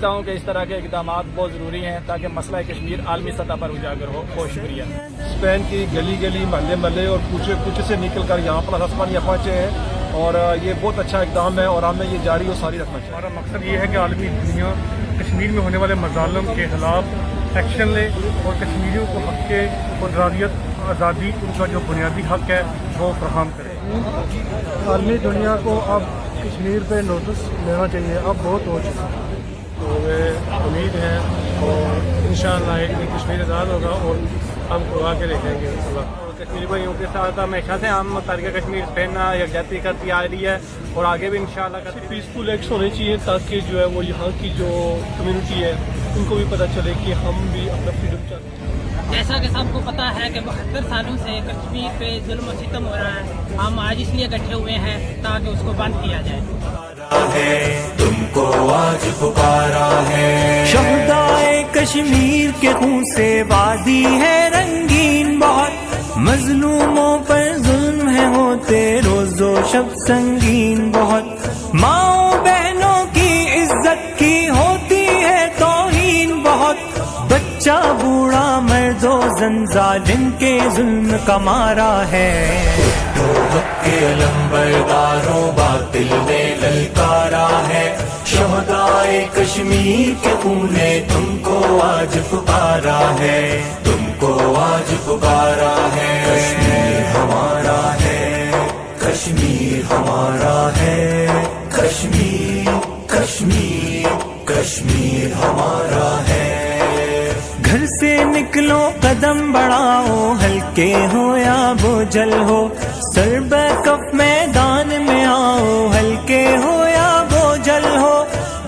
سمجھتا ہوں کہ اس طرح کے اقدامات بہت ضروری ہیں تاکہ مسئلہ کشمیر عالمی سطح پر اجاگر ہو. بہت شکریہ. اسپین کی گلی گلی محلے محلے اور کوچے کوچے سے نکل کر یہاں پر ہسپانیہ پہنچے ہیں اور یہ بہت اچھا اقدام ہے اور ہمیں یہ جاری و ساری رکھنا چاہیے. ہمارا مقصد یہ ہے کہ عالمی دنیا کشمیر میں ہونے والے مظالم کے خلاف ایکشن لے اور کشمیریوں کو حق کے اور آزادی ان کا جو بنیادی حق ہے وہ فراہم کرے. عالمی دنیا کو اب کشمیر پہ نوٹس لینا چاہیے. اب بہت ہو چکا ہے. تو امید ہے اور انشاءاللہ ایک دن کشمیر آزاد ہوگا اور ہم کروا کے دیکھیں گے. کشمیری بھائیوں کے ساتھ ہمیشہ سے ہم تاریخ کشمیر پہننا یکجہتی کرتی آ رہی ہے اور آگے بھی انشاءاللہ کرتے. پیسفل ایکٹس ہونے چاہیے تاکہ جو ہے وہ یہاں کی جو کمیونٹی ہے ان کو بھی پتہ چلے کہ ہم بھی اپنا فریڈم چاہتے ہیں. جیسا کہ سب کو پتہ ہے کہ 72 سالوں سے کشمیر پہ ظلم و ستم ہو رہا ہے. ہم آج اس لیے اکٹھے ہوئے ہیں تاکہ اس کو بند کیا جائے. تم کو آج پکارا ہے شہدائے کشمیر کے خون سے وادی ہے رنگین بہت مظلوموں پر ظلم ہے ہوتے روز و شب سنگین بہت ماؤں بہنوں کی عزت کی ہوتی ہے توہین بہت بچہ بوڑھا مرد و زن ظالم کے ظلم کا مارا ہے. حق کے علمبرداروں باطل نے للکارا ہے شہدائے کشمیر کے خون نے تم کو آج پکارا ہے. تم کو آج پکارا ہے. کشمیر ہمارا ہے. کشمیر ہمارا ہے. کشمیر کشمیر کشمیر ہمارا ہے. گھر سے نکلو قدم بڑھاؤ ہلکے ہو یا بوجھل ہو سر کف میدان میں آؤ ہلکے ہو یا بوجھل ہو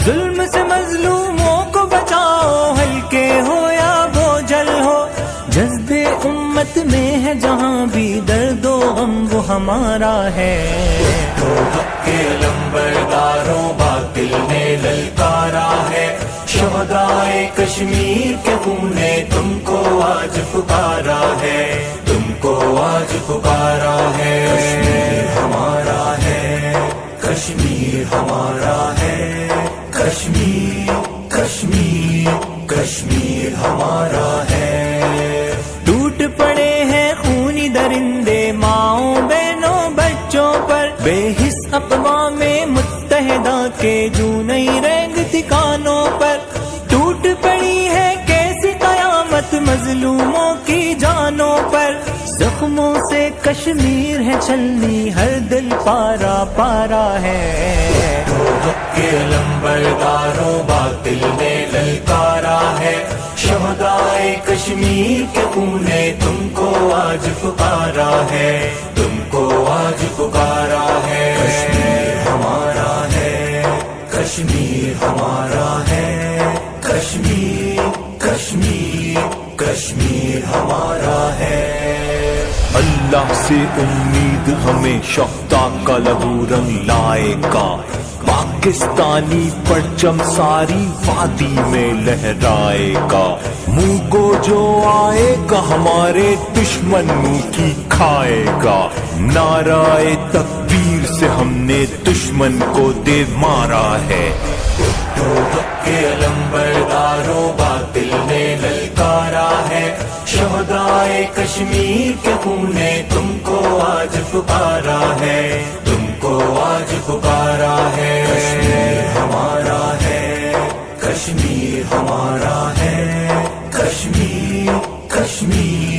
ظلم سے مظلوموں کو بچاؤ ہلکے ہو یا بوجھل ہو جذبے امت میں ہے جہاں بھی درد و غم وہ ہمارا ہے. حق کے علمبرداروں باطل نے للکارا ہے شہدائے کشمیر کے خون نے تم کو آج پکارا ہے. تم کو آج پکارا ہے. کشمیر ہمارا ہے. کشمیر ہمارا ہے. کشمیر کشمیر کشمیر ہمارا ہے. ٹوٹ پڑے ہیں خونی درندے ماؤں بہنوں بچوں پر بے حس اقوام متحدہ کے جو نہیں رنگ ٹھکانوں پر ٹوٹ پڑی ہے کیسی قیامت مظلوموں کی جانوں پر زخموں سے کشمیر ہے چھلنی ہر دل پارا پارا ہے. حق کے علمبرداروں باطل نے للکارا ہے شہدائے کشمیر کے خون نے تم کو آج پکارا ہے. تم کو آج پکارا ہے. کشمیر ہمارا ہے. کشمیر ہمارا ہے. کشمیر کشمیر کشمیر ہمارا ہے. اللہ سے امید ہمیں شہدا کا لہو رنگ لائے گا پاکستانی پرچم ساری وادی میں لہرائے گا. منہ کو جو آئے گا ہمارے دشمن منہ کی کھائے گا. نعرہ تکبیر سے ہم نے دشمن کو دے مارا ہے. حق کے علمبرداروں باطل نے للکارا ہے شہدائے کشمیر کے خون نے تم کو آج پکارا ہے. تم کو آج پکارا ہے. کشمیر ہمارا ہے. کشمیر ہمارا ہے. کشمیر کشمیر